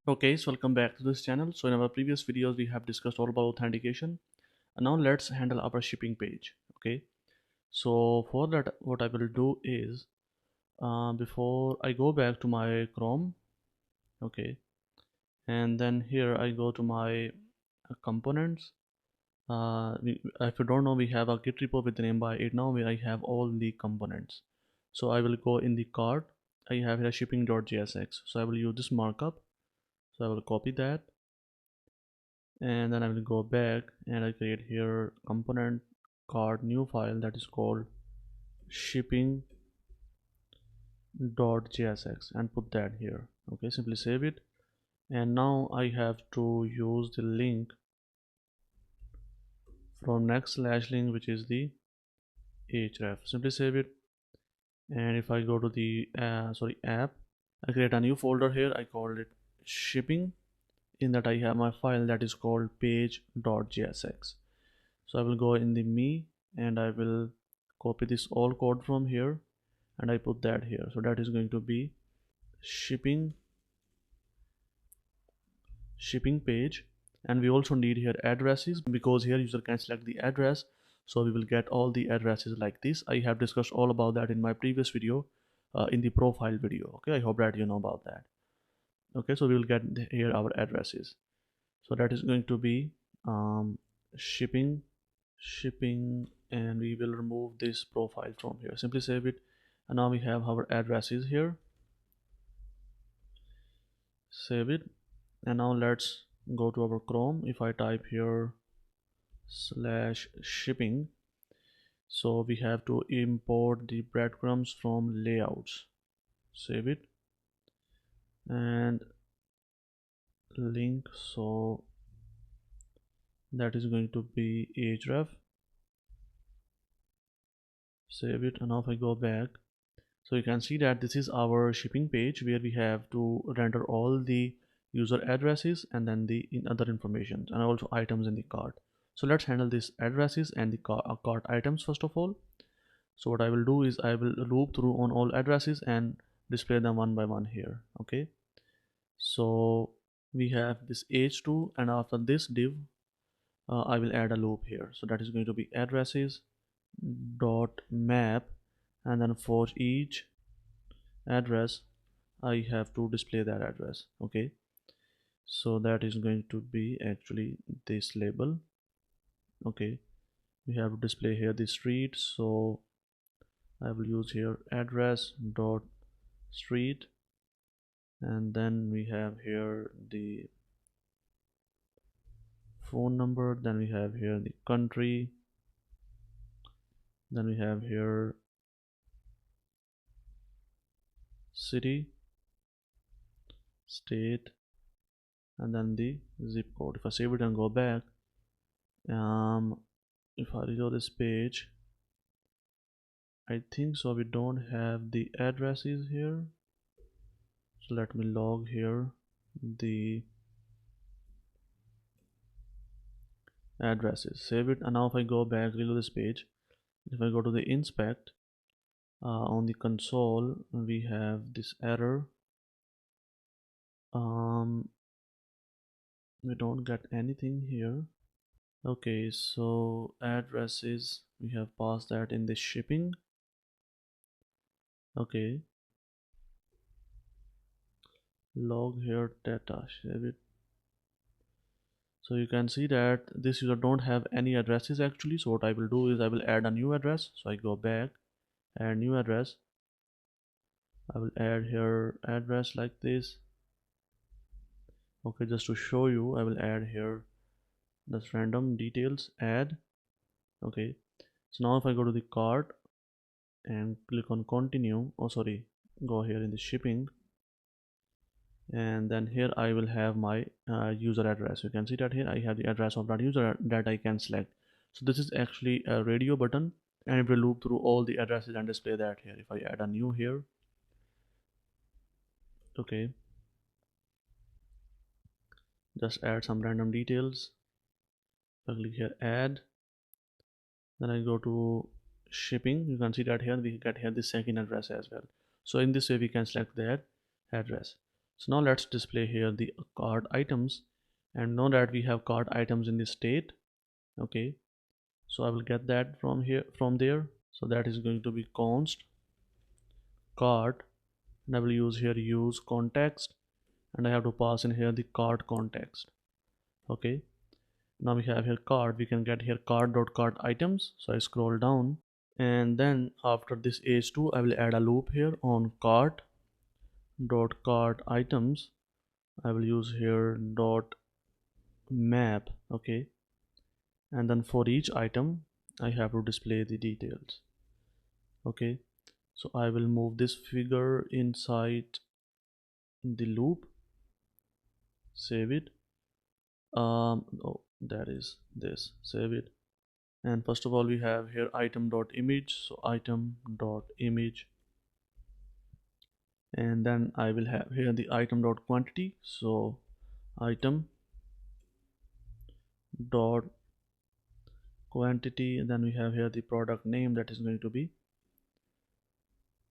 Okay, so welcome back to this channel. So in our previous videos we have discussed all about authentication, and now let's handle our shipping page. Okay, so for that what I will do is before I go back to my Chrome, okay, and then here I go to my components. If you don't know, we have a Git repo with the name by it now where I have all the components. So I will go in the cart. I have here shipping.jsx, so I will use this markup. So I will copy that, and then I will go back and I create here component card new file that is called shipping.jsx and put that here. Okay, simply save it, and now I have to use the link from next/link, which is the href. Simply save it, and if I go to the app, I create a new folder here. I called it shipping. In that I have my file that is called page.jsx. So I will go in the me and I will copy this all code from here and I put that here. So that is going to be shipping page, and we also need here addresses because here user can select the address, so we will get all the addresses like this. I have discussed all about that in my previous video, in the profile video. Okay, I hope that you know about that. Okay, so we will get here our addresses. So that is going to be shipping, and we will remove this profile from here. Simply save it, and now we have our addresses here. Save it, and now let's go to our Chrome. If I type here /shipping, so we have to import the breadcrumbs from layouts. Save it and link, so that is going to be href. Save it, and now if I go back, so you can see that this is our shipping page where we have to render all the user addresses and then the other information and also items in the cart. So let's handle these addresses and the cart items first of all. So what I will do is I will loop through on all addresses and display them one by one here. Okay, so we have this h2, and after this div I will add a loop here. So that is going to be addresses dot map, and then for each address I have to display that address. Okay, so that is going to be actually this label. Okay, we have to display here the street, so I will use here address dot street, and then we have here the phone number, then we have here the country, then we have here city, state, and then the zip code. If I save it and go back, if I reload this page, I think so we don't have the addresses here. So let me log here the addresses, save it, and now if I go back, reload this page, if I go to the inspect, on the console we have this error. We don't get anything here. Okay, so addresses, we have passed that in the shipping. Okay, log here data, save it. So you can see that this user don't have any addresses actually. So what I will do is I will add a new address. So I go back, add new address. I will add here address like this. Okay, just to show you, I will add here this random details add. Okay, so now if I go to the cart and click on continue, oh sorry, go here in the shipping, and then here I will have my user address. You can see that here I have the address of that user that I can select. So this is actually a radio button, and it will loop through all the addresses and display that here. If I add a new here, okay, just add some random details. I click here add, then I go to shipping. You can see that here we get here the second address as well. So in this way we can select that address. So now let's display here the cart items, and know that we have cart items in the state. Okay, so I will get that from here, from there. So that is going to be const cart, and I will use here use context, and I have to pass in here the cart context. Okay, now we have here cart, we can get here cart.cart items. So I scroll down, and then after this h2 I will add a loop here on cart.cart items. I will use here dot map. Okay, and then for each item I have to display the details. Okay, so I will move this figure inside the loop, save it. Oh, that is this, save it. And first of all we have here item.image, so item.image, and then I will have here the item.quantity, so item dot quantity, and then we have here the product name, that is going to be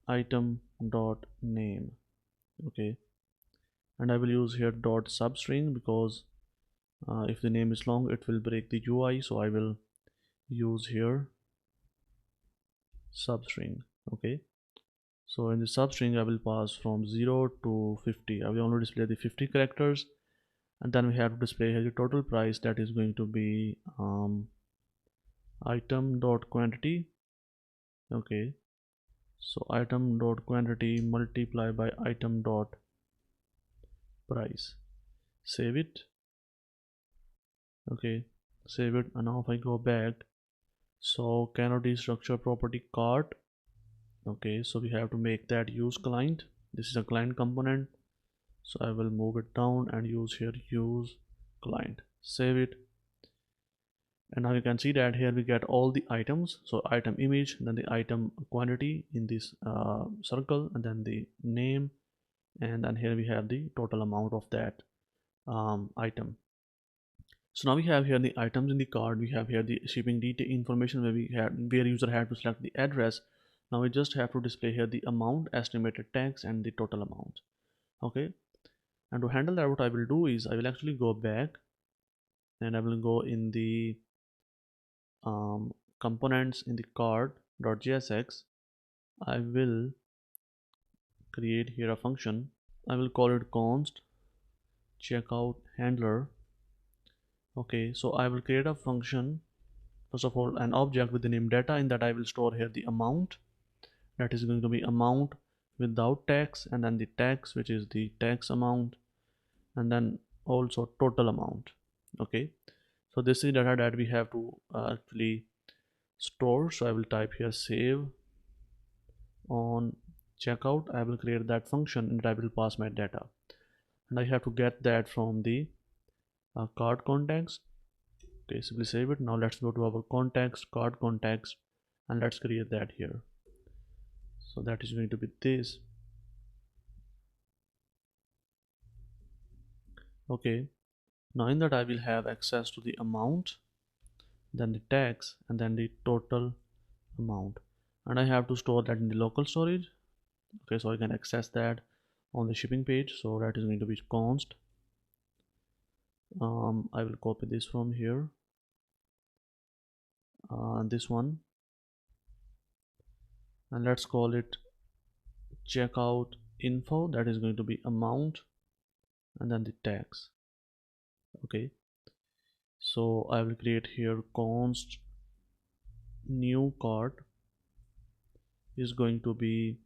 item dot name. Okay, and I will use here dot substring because if the name is long it will break the UI, so I will use here substring. Okay, so in the substring I will pass from 0 to 50. I will only display the 50 characters, and then we have to display here the total price, that is going to be item dot quantity. Okay, so item dot quantity multiply by item dot price, save it. Okay, save it. And now if I go back, so cannot destructure property cart. Okay, so we have to make that use client. This is a client component, so I will move it down and use here use client, save it. And now you can see that here we get all the items, so item image, then the item quantity in this circle, and then the name, and then here we have the total amount of that item. So now we have here the items in the card, we have here the shipping detail information where user had to select the address. Now we just have to display here the amount, estimated tax, and the total amount. Okay, and to handle that what I will do is I will actually go back, and I will go in the components in the card.jsx. I will create here a function. I will call it const checkout handler. Okay, so I will create a function, first of all an object with the name data. In that I will store here the amount, that is going to be amount without tax, and then the tax, which is the tax amount, and then also total amount. Okay, so this is data that we have to actually store. So I will type here save on checkout. I will create that function and I will pass my data, and I have to get that from the card context. Okay, simply save it. Now let's go to our context, card context, and let's create that here. So that is going to be this. Okay, now in that I will have access to the amount, then the tax, and then the total amount, and I have to store that in the local storage. Okay, so I can access that on the shipping page. So that is going to be const I will copy this from here, this one, and let's call it checkout info, that is going to be amount and then the tax. Okay, so I will create here const new cart is going to be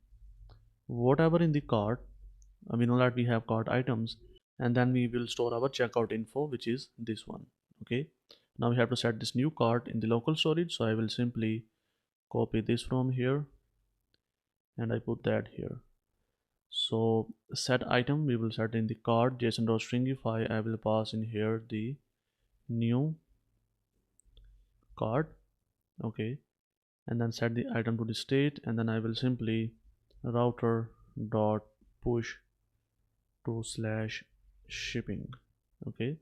whatever in the cart. We know that we have cart items, and then we will store our checkout info, which is this one. Okay, now we have to set this new cart in the local storage, so I will simply copy this from here and I put that here. So set item we will set in the cart json.stringify. I will pass in here the new cart. Okay, and then set the item to the state, and then I will simply router dot push to slash shipping. Okay,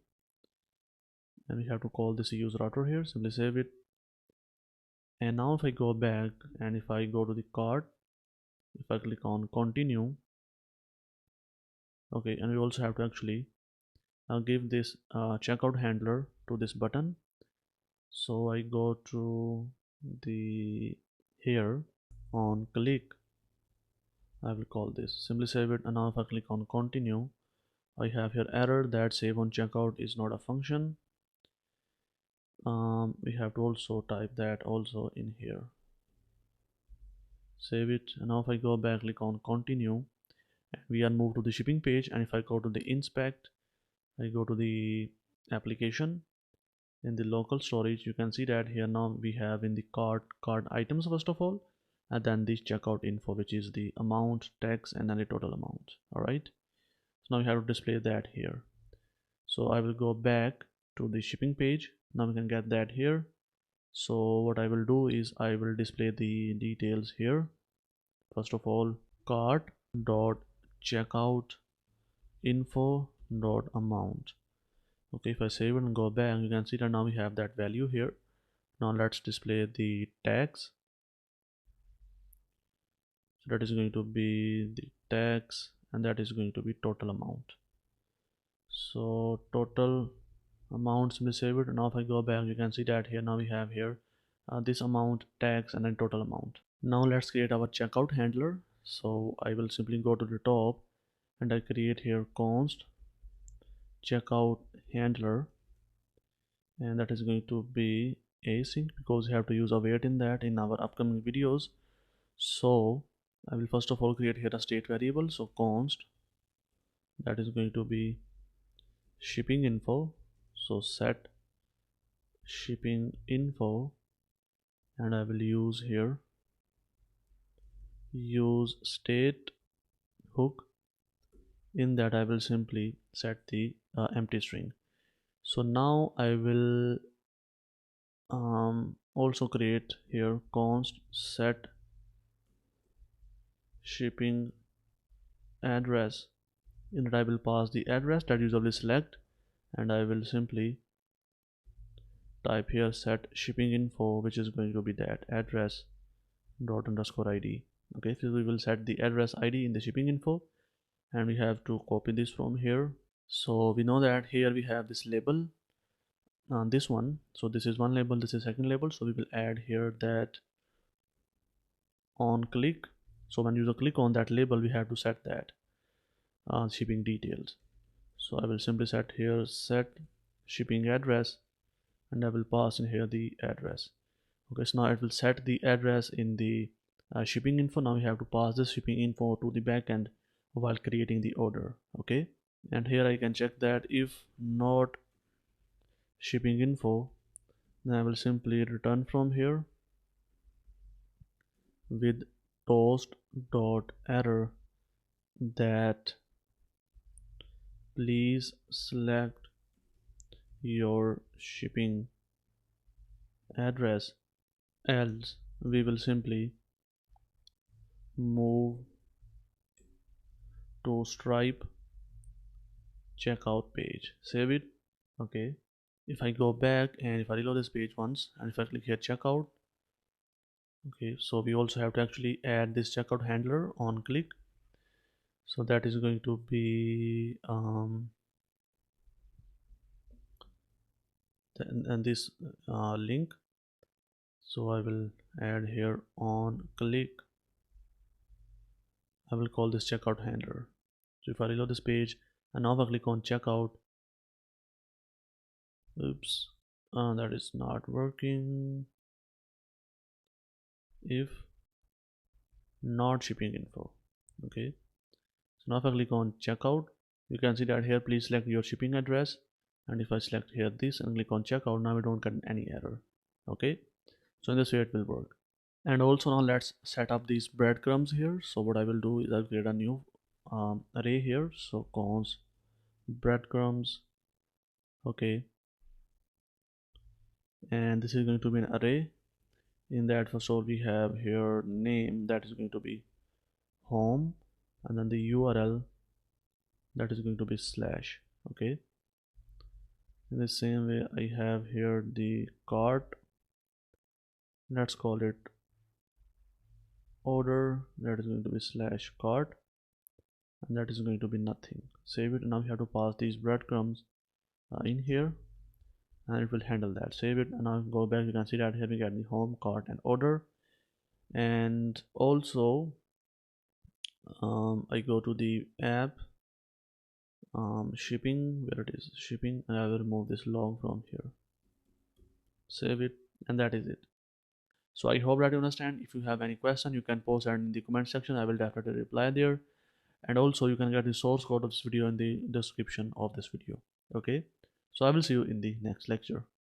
and we have to call this use router here. Simply save it. And now if I go back and if I go to the cart, if I click on continue, Okay, and we also have to actually give this checkout handler to this button. So I go to the here on click, I will call this, simply save it, and now if I click on continue, I have here error that save on checkout is not a function. We have to also type that also in here, save it, and now if I go back, click on continue, and we are moved to the shipping page. And if I go to the inspect, I go to the application. In the local storage, you can see that here now we have in the cart items first of all, and then this checkout info, which is the amount, tax, and then the total amount. All right, so now we have to display that here. So I will go back to the shipping page. Now we can get that here. So what I will do is I will display the details here. First of all, cart dot checkout info dot amount. Okay, if I save it and go back, you can see that now we have that value here. Now let's display the tax. So that is going to be the tax, and that is going to be total amount. So total amount, simply save it. Now if I go back, you can see that here now we have here this amount, tax, and then total amount. Now let's create our checkout handler. So I will simply go to the top and I create here const checkout handler, and that is going to be async because we have to use await in that in our upcoming videos. So I will first of all create here a state variable. So const, that is going to be shipping info. So set shipping info, and I will use here use state hook. In that I will simply set the empty string. So now I will also create here const set shipping address. In that I will pass the address that usually select, and I will simply type here set shipping info, which is going to be that address dot underscore id. Okay, so we will set the address id in the shipping info, and we have to copy this from here. So we know that here we have this label, this one. So this is one label, this is second label. So we will add here that on click. So when user click on that label, we have to set that shipping details. So I will simply set here set shipping address, and I will pass in here the address. Okay, so now it will set the address in the shipping info. Now we have to pass this shipping info to the backend while creating the order. Okay, and here I can check that if not shipping info, then I will simply return from here with toast dot error that please select your shipping address, else we will simply move to Stripe checkout page. Save it. Okay, if I go back and if I reload this page once, and if I click here checkout, okay, so we also have to actually add this checkout handler on click. So that is going to be and this link. So I will add here on click, I will call this checkout handler. So if I reload this page and now if I click on checkout, oops, that is not working. If not shipping info. Okay, so now if I click on checkout, you can see that here please select your shipping address, and if I select here this and click on checkout, now we don't get any error. Okay, so in this way it will work. And also now let's set up these breadcrumbs here. So what I will do is I'll create a new array here. So const breadcrumbs. Okay, and this is going to be an array. In that first of all we have here name, that is going to be home, and then the URL, that is going to be slash. Okay, in the same way I have here the cart, let's call it order, that is going to be slash cart, and that is going to be nothing. Save it, and now we have to pass these breadcrumbs in here, and it will handle that. Save it, and now go back. You can see that here we get the home, cart, and order. And also I go to the app, shipping, where it is, shipping, and I will remove this log from here. Save it, and that is it. So I hope that you understand. If you have any question, you can post that in the comment section. I will definitely reply there. And also you can get the source code of this video in the description of this video. Okay, so I will see you in the next lecture.